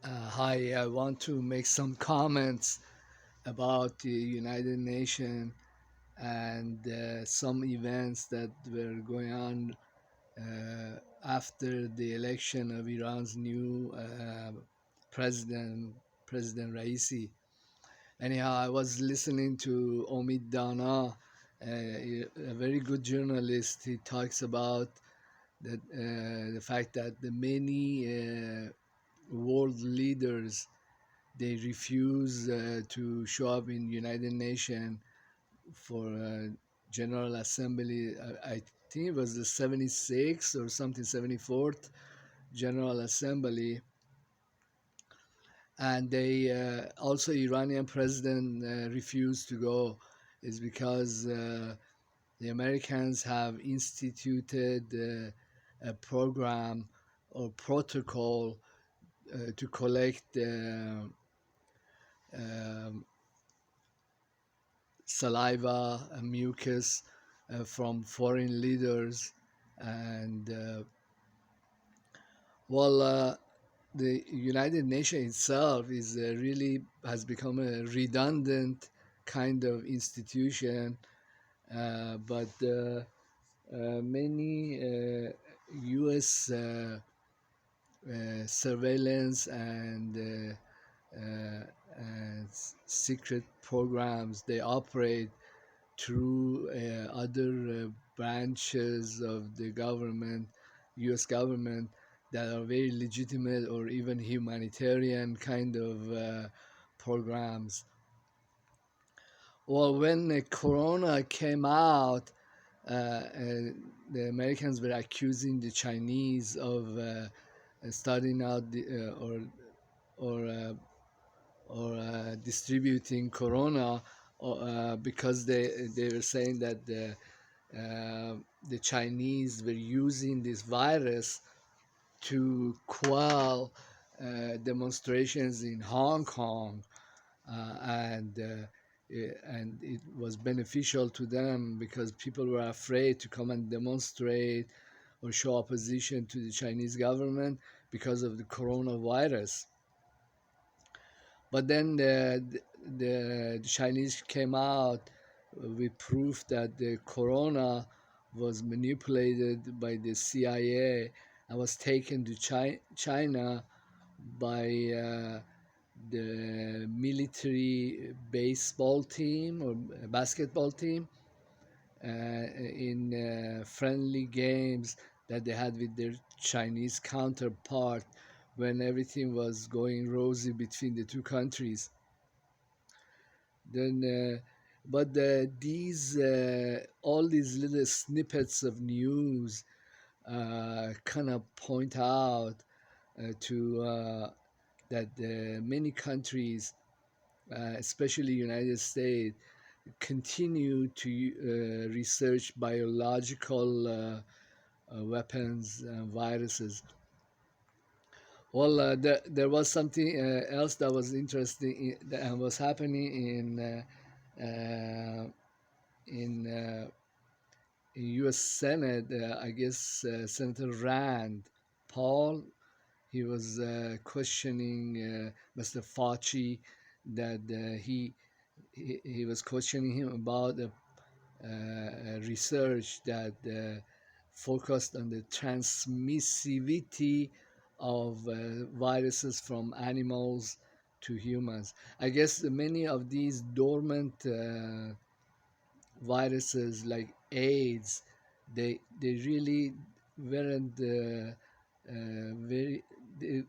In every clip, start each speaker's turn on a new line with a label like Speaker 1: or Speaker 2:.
Speaker 1: Hi, I want to make some comments about the United Nations and some events that were going on after the election of Iran's new president, President Raisi. Anyhow, I was listening to Omid Dana, a very good journalist. He talks about the fact that the many world leaders they refuse to show up in United Nations for General Assembly. I think it was the 76th or something, 74th General Assembly, and they also Iranian president refused to go. Is because the Americans have instituted a program or protocol to collect um, saliva and mucus from foreign leaders, and well, the United Nations itself is really has become a redundant kind of institution, but many U.S. Surveillance and secret programs they operate through other branches of the government, U.S. government, that are very legitimate or even humanitarian kind of programs. Well, when Corona came out, the Americans were accusing the Chinese of starting out or distributing Corona, because they were saying that the Chinese were using this virus to quell demonstrations in Hong Kong, and it was beneficial to them because people were afraid to come and demonstrate or show opposition to the Chinese government because of the coronavirus. But then the Chinese came out with proof that the corona was manipulated by the CIA and was taken to China by the military baseball team or basketball team in friendly games that they had with their Chinese counterpart when everything was going rosy between the two countries. Then, but these all these little snippets of news kind of point out to that many countries, especially United States, continue to research biological weapons and viruses. Well, there was something else that was interesting that was happening in U.S. Senate. I guess Senator Rand Paul, he was questioning Mr. Fauci, that he was questioning him about research that focused on the transmissivity of viruses from animals to humans. I guess many of these dormant viruses like AIDS, they really weren't very they,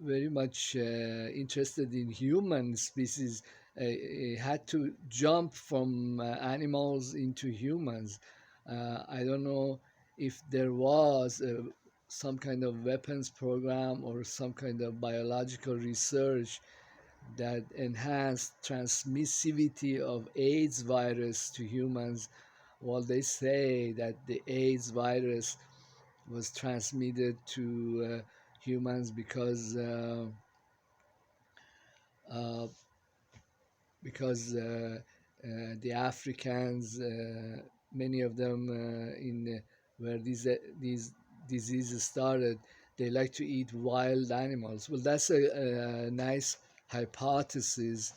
Speaker 1: very much interested in human species. It had to jump from animals into humans. I don't know if there was some kind of weapons program or some kind of biological research that enhanced transmissivity of AIDS virus to humans. Well, they say that the AIDS virus was transmitted to humans uh, because the Africans, many of them in where these diseases started, they like to eat wild animals. Well, that's a nice hypothesis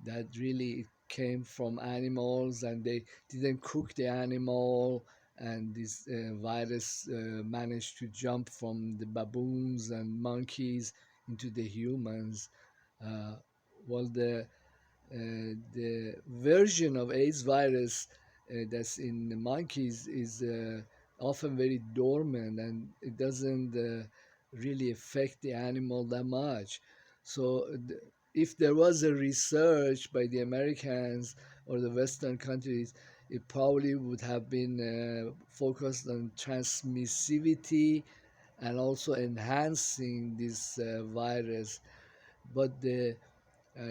Speaker 1: that really came from animals, and they didn't cook the animal, and this virus managed to jump from the baboons and monkeys into the humans. Uh, well, the version of AIDS virus that's in the monkeys is often very dormant, and it doesn't really affect the animal that much. So, if there was a research by the Americans or the Western countries, it probably would have been focused on transmissivity and also enhancing this virus. But the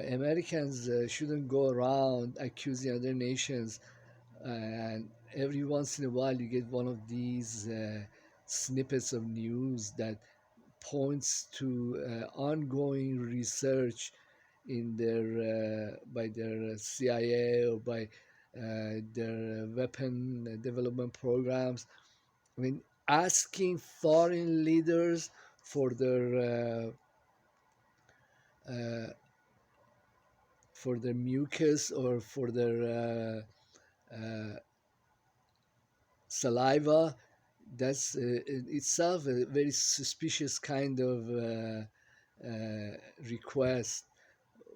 Speaker 1: Americans shouldn't go around accusing other nations, and every once in a while you get one of these snippets of news that points to ongoing research in their by their CIA or by their weapon development programs. I mean, asking foreign leaders for uh, their mucus or for their saliva, that's in itself a very suspicious kind of request.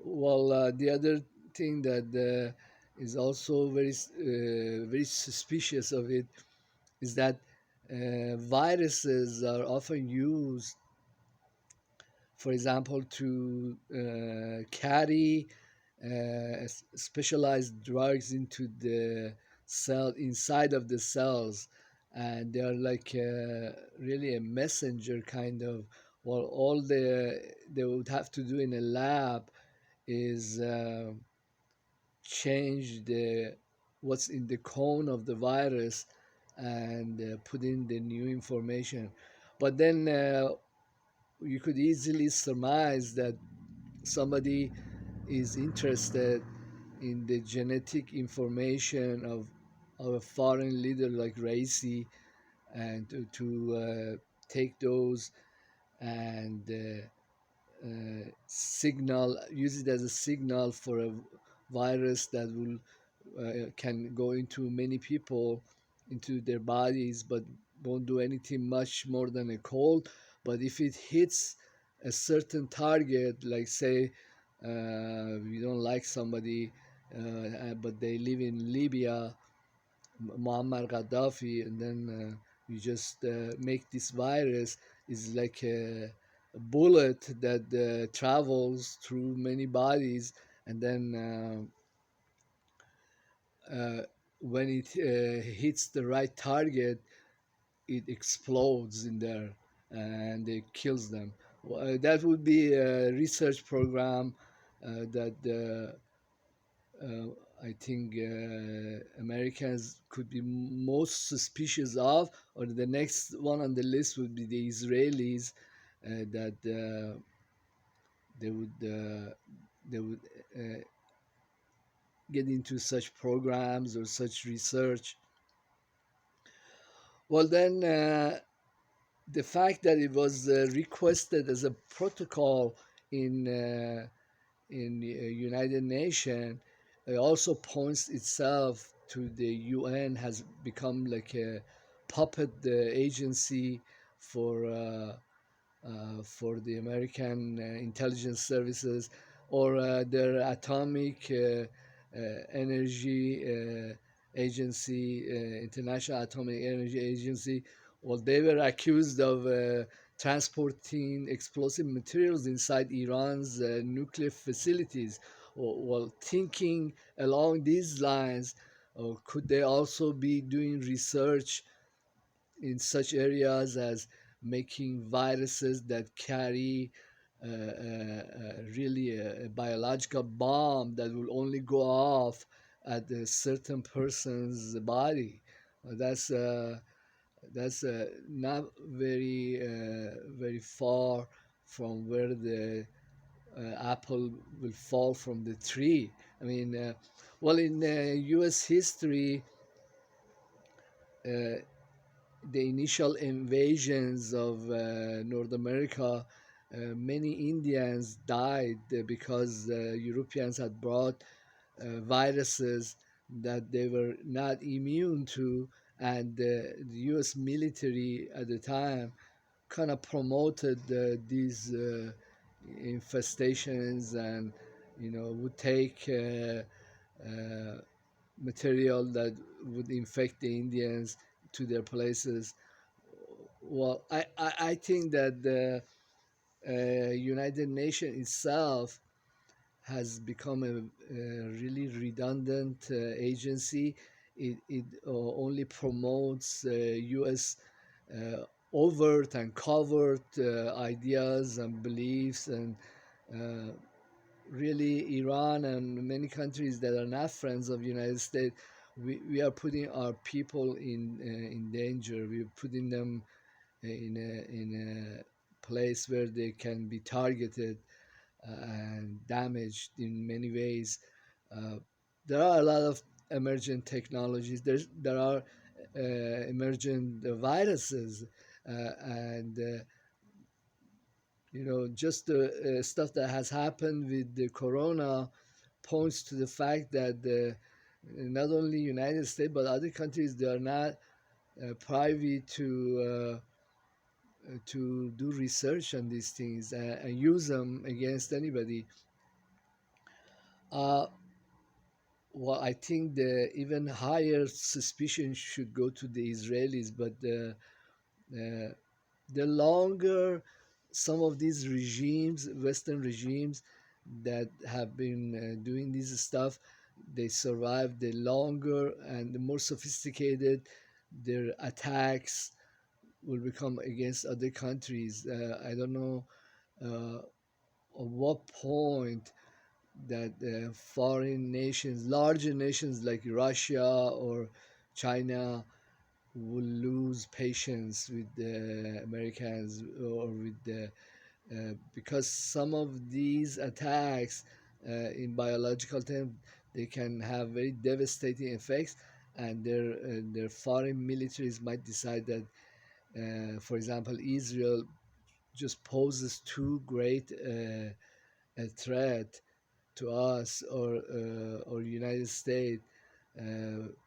Speaker 1: Well, the other thing that is also very suspicious of it is that viruses are often used, for example, to carry specialized drugs into the cell inside of the cells, and they are like really a messenger kind of. Well, all they would have to do in a lab is change the what's in the cone of the virus and put in the new information. But then you could easily surmise that somebody is interested in the genetic information of a foreign leader like Raisi, and to take those and use it as a signal for a virus that will can go into many people, into their bodies, but won't do anything much more than a cold. But if it hits a certain target, like say you don't like somebody, but they live in Libya, Muammar Gaddafi, and then you just make this virus is like a bullet that travels through many bodies, and then when it hits the right target, it explodes in there and it kills them. That would be a research program that uh, I think Americans could be most suspicious of, or the next one on the list would be the Israelis, that they would they would uh, get into such programs or such research. Well, then the fact that it was requested as a protocol in United Nations also points itself to the UN has become like a puppet agency for for the American intelligence services, or their atomic energy agency, International Atomic Energy Agency. Well, they were accused of transporting explosive materials inside Iran's nuclear facilities. Well, thinking along these lines, could they also be doing research in such areas as making viruses that carry really a biological bomb that will only go off at a certain person's body? That's not very far from where the apple will fall from the tree. I mean, well, in U.S. history, uh, the initial invasions of North America, many Indians died because Europeans had brought viruses that they were not immune to, and the U.S. military at the time kind of promoted these infestations, and would take material that would infect the Indians to their places. Well, I think that the United Nations itself has become a really redundant agency. It only promotes U.S. Overt and covert ideas and beliefs, and uh, really Iran and many countries that are not friends of United States, we are putting our people in danger. We're putting them in a place where they can be targeted and damaged in many ways. Uh, there are a lot of emergent technologies. There are emergent viruses, and just the stuff that has happened with the corona points to the fact that not only United States but other countries, they are not privy to do research on these things and use them against anybody. Uh, well, I think the even higher suspicion should go to the Israelis, but uh, the longer some of these regimes, Western regimes that have been doing this stuff, they survive, the longer and the more sophisticated their attacks will become against other countries. I don't know at what point that foreign nations, larger nations like Russia or China, will lose patience with the Americans or with the because some of these attacks in biological terms, they can have very devastating effects, and their foreign militaries might decide that, for example, Israel just poses too great a threat to us, or United States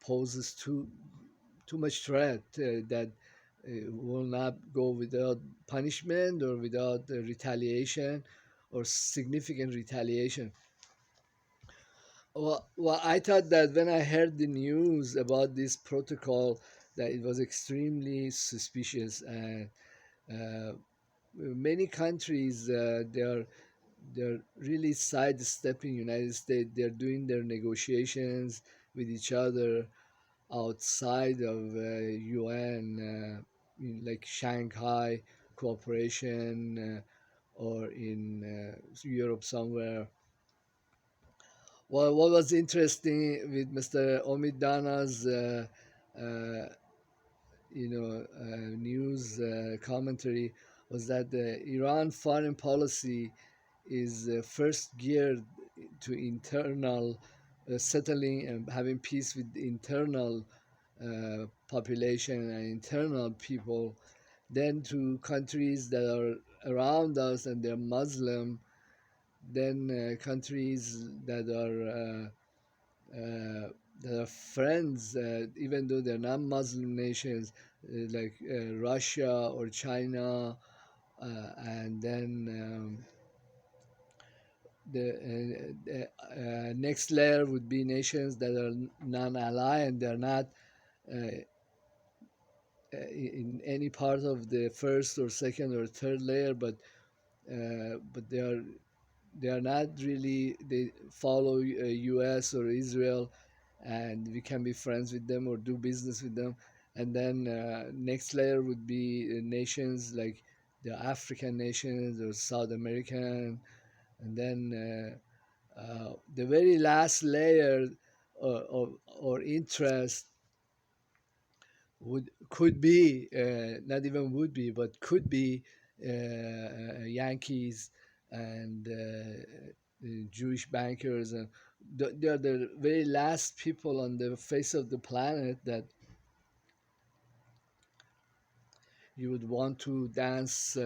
Speaker 1: poses too much threat that will not go without punishment or without retaliation or significant retaliation. Well, I thought that when I heard the news about this protocol, that it was extremely suspicious, and uh, many countries they're really sidestepping United States. They're doing their negotiations with each other outside of UN, like Shanghai cooperation, or in Europe somewhere. Well, what was interesting with Mr. Omid Dana's news commentary was that the Iran foreign policy is first geared to internal settling and having peace with the internal population and internal people, then to countries that are around us and they're Muslim, then countries that are friends, even though they're not Muslim nations, like Russia or China, and then the next layer would be nations that are non-ally and they're not uh, in any part of the first or second or third layer, but they are not really, they follow US or Israel, and we can be friends with them or do business with them. And then next layer would be nations like the African nations or South American, and then the very last layer or interest would could be, not even would be, but could be Yankees and Jewish bankers, and they are the very last people on the face of the planet that you would want to dance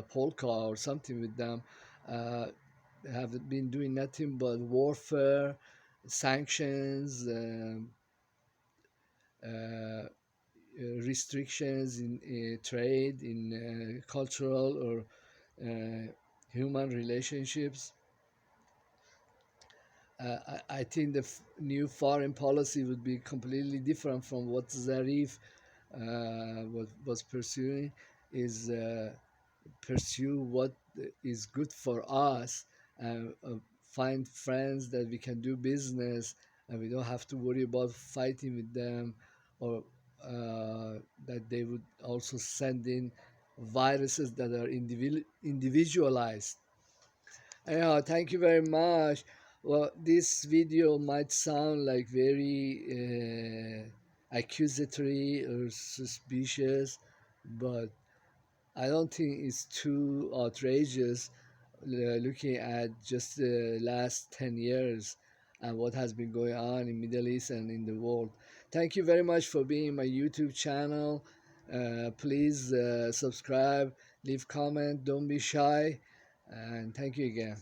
Speaker 1: polka or something with them. Uh, have been doing nothing but warfare, sanctions, uh, restrictions in trade, in cultural or human relationships. I think the new foreign policy would be completely different from what Zarif was pursuing. Is pursue what is good for us, and find friends that we can do business, and we don't have to worry about fighting with them, or that they would also send in viruses that are individualized. Anyhow, thank you very much. Well, this video might sound like very accusatory or suspicious, but I don't think it's too outrageous looking at just the last 10 years and what has been going on in Middle East and in the world. Thank you very much for being in my YouTube channel. Please subscribe, leave comment, don't be shy, and thank you again.